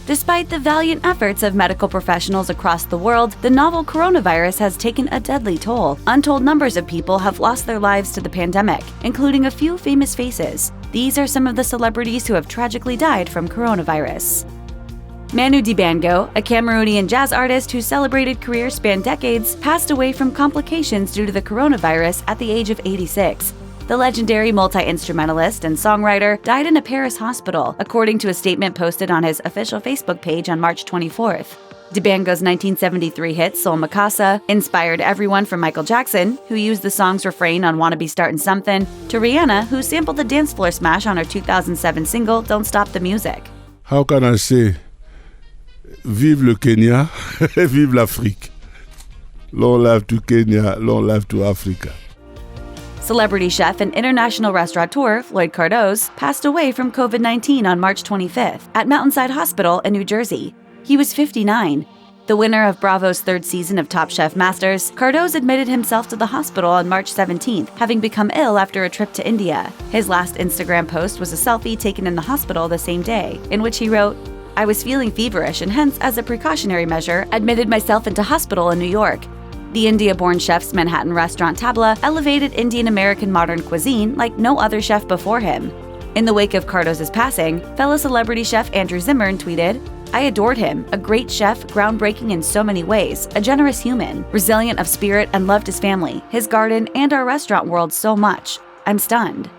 Despite the valiant efforts of medical professionals across the world, the novel coronavirus has taken a deadly toll. Untold numbers of people have lost their lives to the pandemic, including a few famous faces. These are some of the celebrities who have tragically died from coronavirus. Manu Dibango, a Cameroonian jazz artist whose celebrated career spanned decades, passed away from complications due to the coronavirus at the age of 86. The legendary multi-instrumentalist and songwriter died in a Paris hospital, according to a statement posted on his official Facebook page on March 24th. Dibango's 1973 hit Soul Mikasa inspired everyone from Michael Jackson, who used the song's refrain on Wanna Be Startin' Something, to Rihanna, who sampled the dance floor smash on her 2007 single Don't Stop the Music. How can I say? Vive le Kenya, vive l'Afrique. Long life to Kenya, long life to Africa. Celebrity chef and international restaurateur Floyd Cardoz passed away from COVID-19 on March 25th at Mountainside Hospital in New Jersey. He was 59. The winner of Bravo's third season of Top Chef Masters, Cardoz admitted himself to the hospital on March 17th, having become ill after a trip to India. His last Instagram post was a selfie taken in the hospital the same day, in which he wrote, "I was feeling feverish and hence, as a precautionary measure, admitted myself into hospital in New York." The India-born chef's Manhattan restaurant Tabla elevated Indian-American modern cuisine like no other chef before him. In the wake of Cardoz's passing, fellow celebrity chef Andrew Zimmern tweeted, "I adored him, a great chef, groundbreaking in so many ways, a generous human, resilient of spirit and loved his family, his garden, and our restaurant world so much. I'm stunned."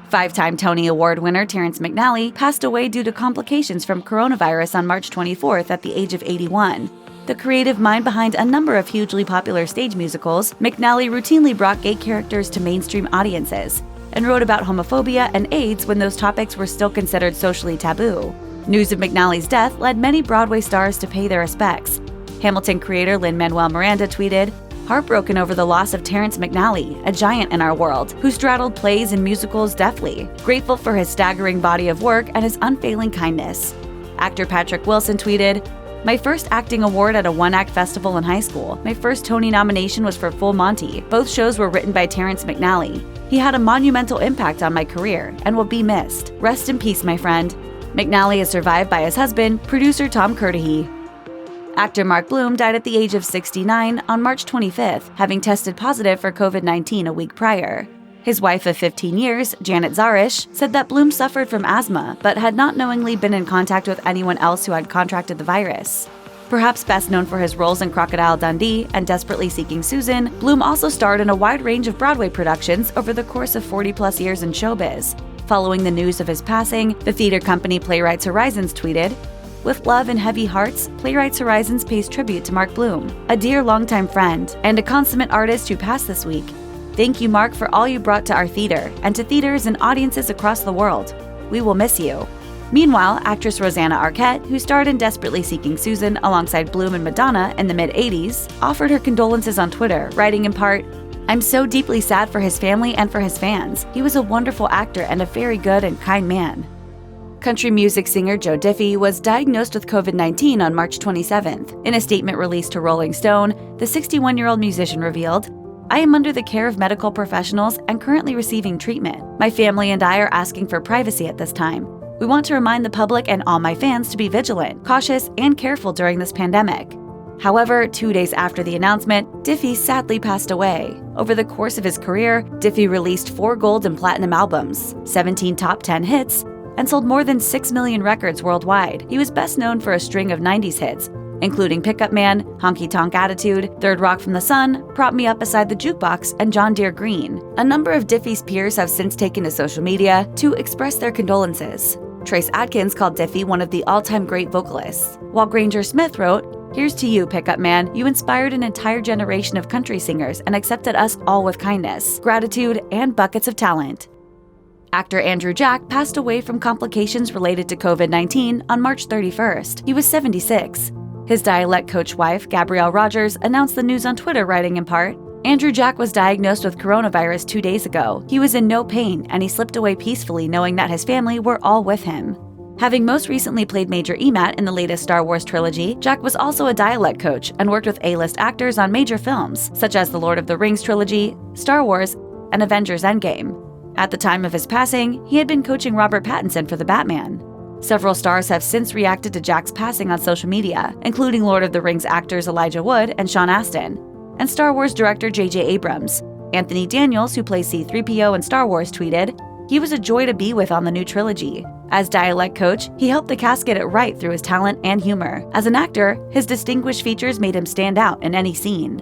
Five-time Tony Award winner Terrence McNally passed away due to complications from coronavirus on March 24th at the age of 81. The creative mind behind a number of hugely popular stage musicals, McNally routinely brought gay characters to mainstream audiences and wrote about homophobia and AIDS when those topics were still considered socially taboo. News of McNally's death led many Broadway stars to pay their respects. Hamilton creator Lin-Manuel Miranda tweeted, "Heartbroken over the loss of Terrence McNally, a giant in our world, who straddled plays and musicals deftly, grateful for his staggering body of work and his unfailing kindness." Actor Patrick Wilson tweeted, "My first acting award at a one-act festival in high school. My first Tony nomination was for Full Monty. Both shows were written by Terrence McNally. He had a monumental impact on my career and will be missed. Rest in peace, my friend." McNally is survived by his husband, producer Tom Curtihy. Actor Mark Blum died at the age of 69 on March 25th, having tested positive for COVID-19 a week prior. His wife of 15 years, Janet Zarish, said that Blum suffered from asthma but had not knowingly been in contact with anyone else who had contracted the virus. Perhaps best known for his roles in Crocodile Dundee and Desperately Seeking Susan, Blum also starred in a wide range of Broadway productions over the course of 40-plus years in showbiz. Following the news of his passing, the theater company Playwrights Horizons tweeted, "With love and heavy hearts, Playwrights Horizons pays tribute to Mark Blum, a dear longtime friend and a consummate artist who passed this week. Thank you, Mark, for all you brought to our theater and to theaters and audiences across the world. We will miss you." Meanwhile, actress Rosanna Arquette, who starred in Desperately Seeking Susan alongside Blum and Madonna in the mid-'80s, offered her condolences on Twitter, writing in part, "I'm so deeply sad for his family and for his fans. He was a wonderful actor and a very good and kind man." Country music singer Joe Diffie was diagnosed with COVID-19 on March 27th. In a statement released to Rolling Stone, the 61-year-old musician revealed, "I am under the care of medical professionals and currently receiving treatment. My family and I are asking for privacy at this time. We want to remind the public and all my fans to be vigilant, cautious, and careful during this pandemic." However, 2 days after the announcement, Diffie sadly passed away. Over the course of his career, Diffie released 4 gold and platinum albums, 17 top 10 hits, and sold more than 6 million records worldwide. He was best known for a string of 90s hits, including Pickup Man, Honky Tonk Attitude, Third Rock from the Sun, Prop Me Up Beside the Jukebox, and John Deere Green. A number of Diffie's peers have since taken to social media to express their condolences. Trace Adkins called Diffie one of the all-time great vocalists, while Granger Smith wrote, "Here's to you, Pickup Man. You inspired an entire generation of country singers and accepted us all with kindness, gratitude, and buckets of talent." Actor Andrew Jack passed away from complications related to COVID-19 on March 31st. He was 76. His dialect coach wife, Gabrielle Rogers, announced the news on Twitter, writing in part, "Andrew Jack was diagnosed with coronavirus 2 days ago. He was in no pain, and he slipped away peacefully knowing that his family were all with him." Having most recently played Major Emat in the latest Star Wars trilogy, Jack was also a dialect coach and worked with A-list actors on major films, such as the Lord of the Rings trilogy, Star Wars, and Avengers Endgame. At the time of his passing, he had been coaching Robert Pattinson for The Batman. Several stars have since reacted to Jack's passing on social media, including Lord of the Rings actors Elijah Wood and Sean Astin, and Star Wars director J.J. Abrams. Anthony Daniels, who plays C-3PO in Star Wars, tweeted, "He was a joy to be with on the new trilogy. As dialect coach, he helped the cast get it right through his talent and humor. As an actor, his distinguished features made him stand out in any scene."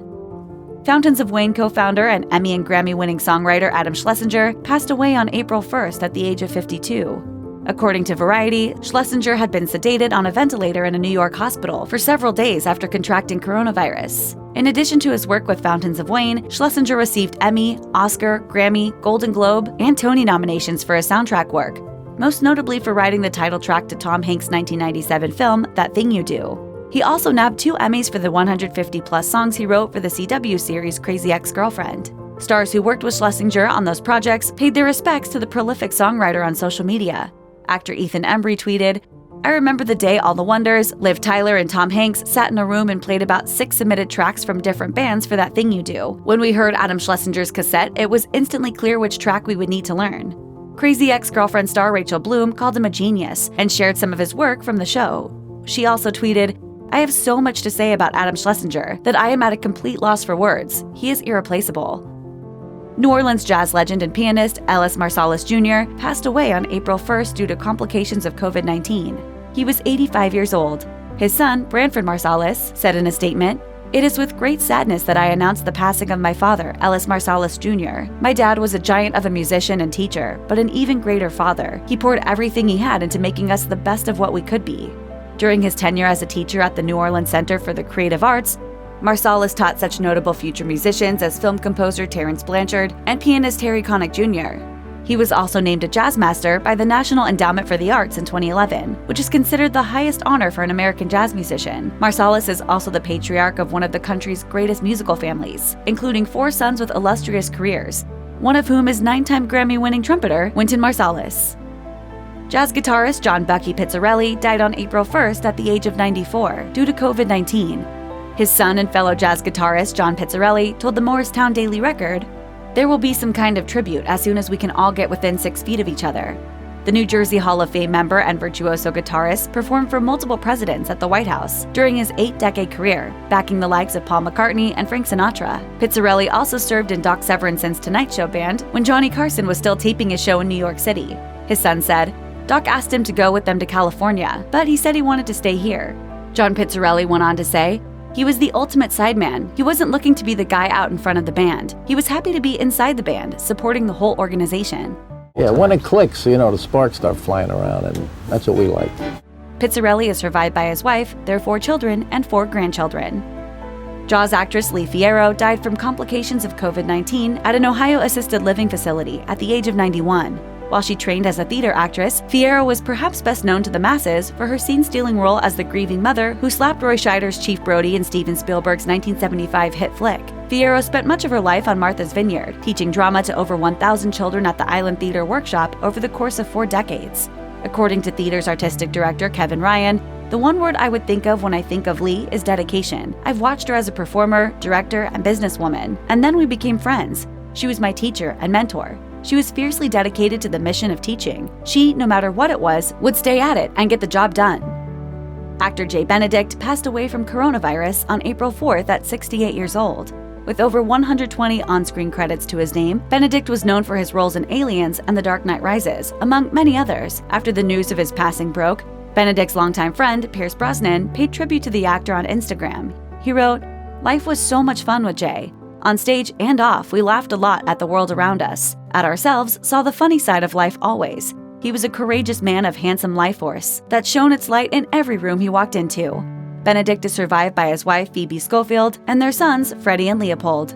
Fountains of Wayne co-founder and Emmy and Grammy-winning songwriter Adam Schlesinger passed away on April 1st at the age of 52. According to Variety, Schlesinger had been sedated on a ventilator in a New York hospital for several days after contracting coronavirus. In addition to his work with Fountains of Wayne, Schlesinger received Emmy, Oscar, Grammy, Golden Globe, and Tony nominations for his soundtrack work, most notably for writing the title track to Tom Hanks' 1997 film, That Thing You Do. He also nabbed 2 Emmys for the 150-plus songs he wrote for the CW series Crazy Ex-Girlfriend. Stars who worked with Schlesinger on those projects paid their respects to the prolific songwriter on social media. Actor Ethan Embry tweeted, "I remember the day all the Wonders, Liv Tyler, and Tom Hanks sat in a room and played about 6 submitted tracks from different bands for That Thing You Do. When we heard Adam Schlesinger's cassette, it was instantly clear which track we would need to learn." Crazy Ex-Girlfriend star Rachel Blum called him a genius and shared some of his work from the show. She also tweeted, "I have so much to say about Adam Schlesinger that I am at a complete loss for words. He is irreplaceable." New Orleans jazz legend and pianist Ellis Marsalis Jr. passed away on April 1st due to complications of COVID-19. He was 85 years old. His son, Branford Marsalis, said in a statement, "It is with great sadness that I announce the passing of my father, Ellis Marsalis Jr. My dad was a giant of a musician and teacher, but an even greater father. He poured everything he had into making us the best of what we could be." During his tenure as a teacher at the New Orleans Center for the Creative Arts, Marsalis taught such notable future musicians as film composer Terrence Blanchard and pianist Harry Connick Jr. He was also named a jazz master by the National Endowment for the Arts in 2011, which is considered the highest honor for an American jazz musician. Marsalis is also the patriarch of one of the country's greatest musical families, including 4 sons with illustrious careers, one of whom is 9-time Grammy-winning trumpeter Wynton Marsalis. Jazz guitarist John "Bucky" Pizzarelli died on April 1st at the age of 94 due to COVID-19. His son and fellow jazz guitarist John Pizzarelli told the Morristown Daily Record, "There will be some kind of tribute as soon as we can all get within 6 feet of each other." The New Jersey Hall of Fame member and virtuoso guitarist performed for multiple presidents at the White House during his 8-decade career, backing the likes of Paul McCartney and Frank Sinatra. Pizzarelli also served in Doc Severinson's Tonight Show band when Johnny Carson was still taping his show in New York City. His son said, "Doc asked him to go with them to California, but he said he wanted to stay here." John Pizzarelli went on to say, "He was the ultimate sideman. He wasn't looking to be the guy out in front of the band. He was happy to be inside the band, supporting the whole organization." Yeah, when it clicks, the sparks start flying around, and that's what we like. Pizzarelli is survived by his wife, their 4 children, and 4 grandchildren. Jaws actress Lee Fierro died from complications of COVID-19 at an Ohio assisted living facility at the age of 91. While she trained as a theater actress, Fierro was perhaps best known to the masses for her scene-stealing role as the grieving mother who slapped Roy Scheider's Chief Brody in Steven Spielberg's 1975 hit flick. Fierro spent much of her life on Martha's Vineyard, teaching drama to over 1,000 children at the Island Theater Workshop over the course of 4 decades. According to theater's artistic director Kevin Ryan, "The one word I would think of when I think of Lee is dedication. I've watched her as a performer, director, and businesswoman, and then we became friends. She was my teacher and mentor. She was fiercely dedicated to the mission of teaching. She, no matter what it was, would stay at it and get the job done." Actor Jay Benedict passed away from coronavirus on April 4th at 68 years old. With over 120 on-screen credits to his name, Benedict was known for his roles in Aliens and The Dark Knight Rises, among many others. After the news of his passing broke, Benedict's longtime friend, Pierce Brosnan, paid tribute to the actor on Instagram. He wrote, "Life was so much fun with Jay. On stage and off, we laughed a lot at the world around us. At ourselves, saw the funny side of life always. He was a courageous man of handsome life force that shone its light in every room he walked into." Benedict is survived by his wife, Phoebe Schofield, and their sons, Freddie and Leopold.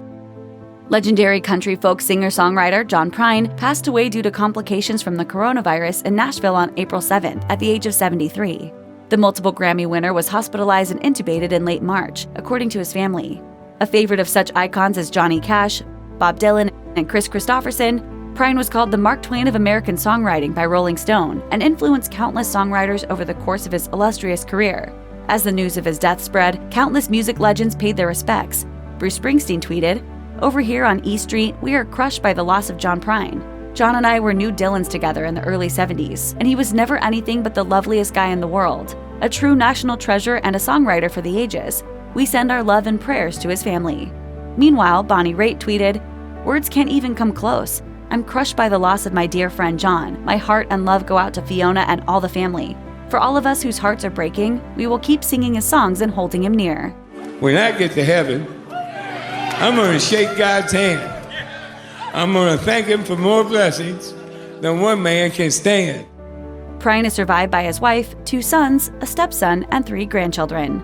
Legendary country folk singer-songwriter John Prine passed away due to complications from the coronavirus in Nashville on April 7th at the age of 73. The multiple Grammy winner was hospitalized and intubated in late March, according to his family. A favorite of such icons as Johnny Cash, Bob Dylan, and Chris Christopherson, Prine was called the Mark Twain of American songwriting by Rolling Stone and influenced countless songwriters over the course of his illustrious career. As the news of his death spread, countless music legends paid their respects. Bruce Springsteen tweeted, "Over here on E Street, we are crushed by the loss of John Prine. John and I were new Dylans together in the early 70s, and he was never anything but the loveliest guy in the world, a true national treasure and a songwriter for the ages. We send our love and prayers to his family." Meanwhile, Bonnie Raitt tweeted, "Words can't even come close. I'm crushed by the loss of my dear friend John. My heart and love go out to Fiona and all the family. For all of us whose hearts are breaking, we will keep singing his songs and holding him near." When I get to heaven, I'm going to shake God's hand. I'm going to thank him for more blessings than one man can stand. Prine is survived by his wife, 2 sons, a stepson, and 3 grandchildren.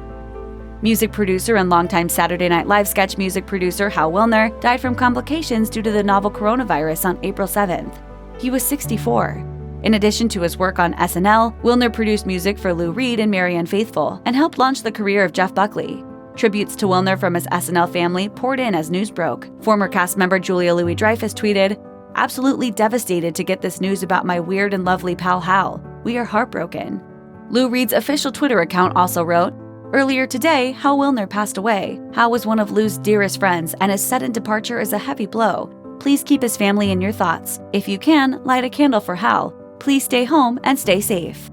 Music producer and longtime Saturday Night Live sketch music producer Hal Willner died from complications due to the novel coronavirus on April 7th. He was 64. In addition to his work on SNL, Willner produced music for Lou Reed and Marianne Faithfull and helped launch the career of Jeff Buckley. Tributes to Willner from his SNL family poured in as news broke. Former cast member Julia Louis-Dreyfus tweeted, "Absolutely devastated to get this news about my weird and lovely pal Hal. We are heartbroken." Lou Reed's official Twitter account also wrote, "Earlier today, Hal Willner passed away. Hal was one of Lou's dearest friends, and his sudden departure is a heavy blow. Please keep his family in your thoughts. If you can, light a candle for Hal. Please stay home and stay safe."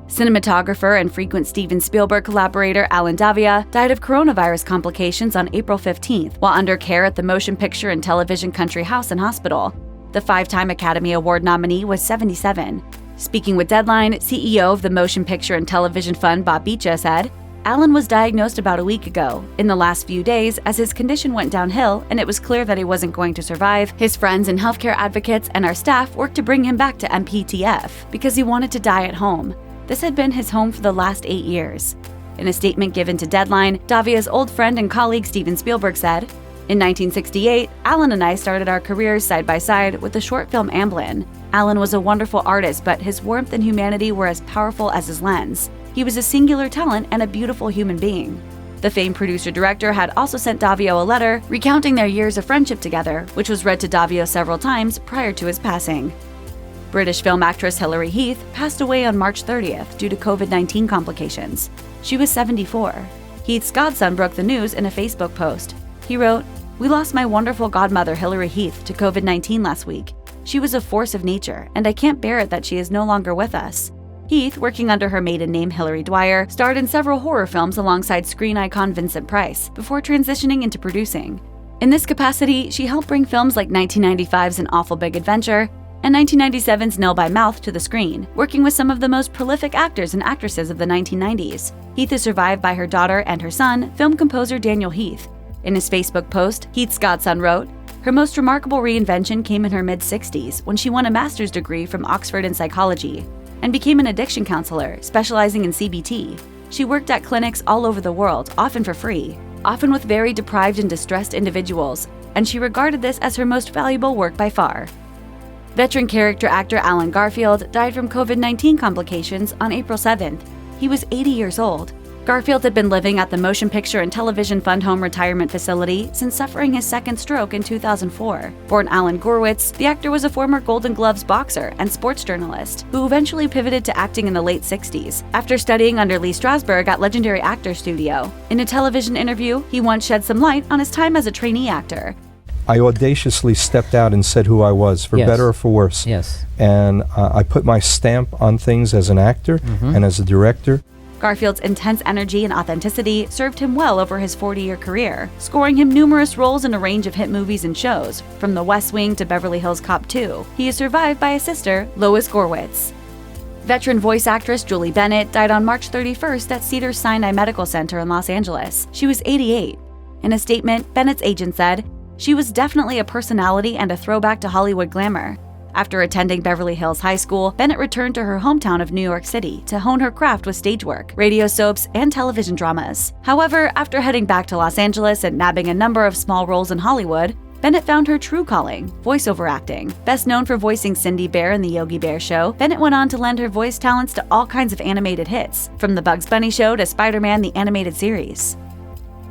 Cinematographer and frequent Steven Spielberg collaborator Alan Daviau died of coronavirus complications on April 15th while under care at the Motion Picture and Television Country House and Hospital. The 5-time Academy Award nominee was 77. Speaking with Deadline, CEO of the Motion Picture and Television Fund Bob Beecha said, "Alan was diagnosed about a week ago. In the last few days, as his condition went downhill and it was clear that he wasn't going to survive, his friends and healthcare advocates and our staff worked to bring him back to MPTF because he wanted to die at home. This had been his home for the last 8 years. In a statement given to Deadline, Daviau's old friend and colleague Steven Spielberg said, "In 1968, Alan and I started our careers side by side with the short film Amblin. Alan was a wonderful artist, but his warmth and humanity were as powerful as his lens. He was a singular talent and a beautiful human being." The famed producer-director had also sent Daviau a letter recounting their years of friendship together, which was read to Daviau several times prior to his passing. British film actress Hilary Heath passed away on March 30th due to COVID-19 complications. She was 74. Heath's godson broke the news in a Facebook post. He wrote, "We lost my wonderful godmother Hilary Heath to COVID-19 last week. She was a force of nature, and I can't bear it that she is no longer with us." Heath, working under her maiden name Hilary Dwyer, starred in several horror films alongside screen icon Vincent Price before transitioning into producing. In this capacity, she helped bring films like 1995's An Awful Big Adventure and 1997's Nell by Mouth to the screen, working with some of the most prolific actors and actresses of the 1990s. Heath is survived by her daughter and her son, film composer Daniel Heath. In his Facebook post, Heath's godson wrote, "Her most remarkable reinvention came in her mid-60s when she won a master's degree from Oxford in psychology and became an addiction counselor, specializing in CBT. She worked at clinics all over the world, often for free, often with very deprived and distressed individuals, and she regarded this as her most valuable work by far." Veteran character actor Alan Garfield died from COVID-19 complications on April 7th. He was 80 years old. Garfield had been living at the Motion Picture and Television Fund Home Retirement Facility since suffering his second stroke in 2004. Born Alan Gorwitz, the actor was a former Golden Gloves boxer and sports journalist who eventually pivoted to acting in the late 60s after studying under Lee Strasberg at Legendary Actor Studio. In a television interview, he once shed some light on his time as a trainee actor. I audaciously stepped out and said who I was, for better or for worse. Yes. And I put my stamp on things as an actor and as a director. Garfield's intense energy and authenticity served him well over his 40-year career, scoring him numerous roles in a range of hit movies and shows, from The West Wing to Beverly Hills Cop 2. He is survived by a sister, Lois Gorwitz. Veteran voice actress Julie Bennett died on March 31st at Cedars-Sinai Medical Center in Los Angeles. She was 88. In a statement, Bennett's agent said, "She was definitely a personality and a throwback to Hollywood glamour." After attending Beverly Hills High School, Bennett returned to her hometown of New York City to hone her craft with stage work, radio soaps, and television dramas. However, after heading back to Los Angeles and nabbing a number of small roles in Hollywood, Bennett found her true calling, voiceover acting. Best known for voicing Cindy Bear in The Yogi Bear Show, Bennett went on to lend her voice talents to all kinds of animated hits, from The Bugs Bunny Show to Spider-Man the Animated Series.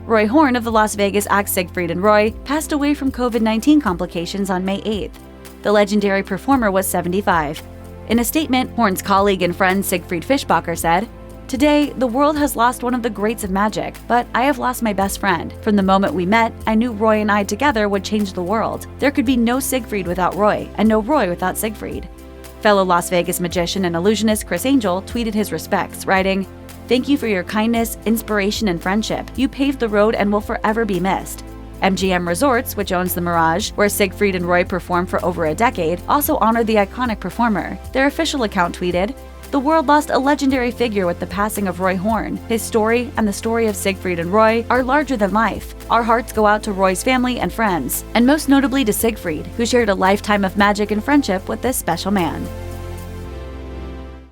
Roy Horn of the Las Vegas act Siegfried and Roy passed away from COVID-19 complications on May 8th. The legendary performer was 75. In a statement, Horn's colleague and friend Siegfried Fischbacher said, Today, the world has lost one of the greats of magic, but I have lost my best friend. From the moment we met, I knew Roy and I together would change the world. There could be no Siegfried without Roy, and no Roy without Siegfried. Fellow Las Vegas magician and illusionist Criss Angel tweeted his respects, writing, "Thank you for your kindness, inspiration, and friendship. You paved the road and will forever be missed." MGM Resorts, which owns the Mirage, where Siegfried and Roy performed for over a decade, also honored the iconic performer. Their official account tweeted, "The world lost a legendary figure with the passing of Roy Horn. His story and the story of Siegfried and Roy are larger than life. Our hearts go out to Roy's family and friends, and most notably to Siegfried, who shared a lifetime of magic and friendship with this special man."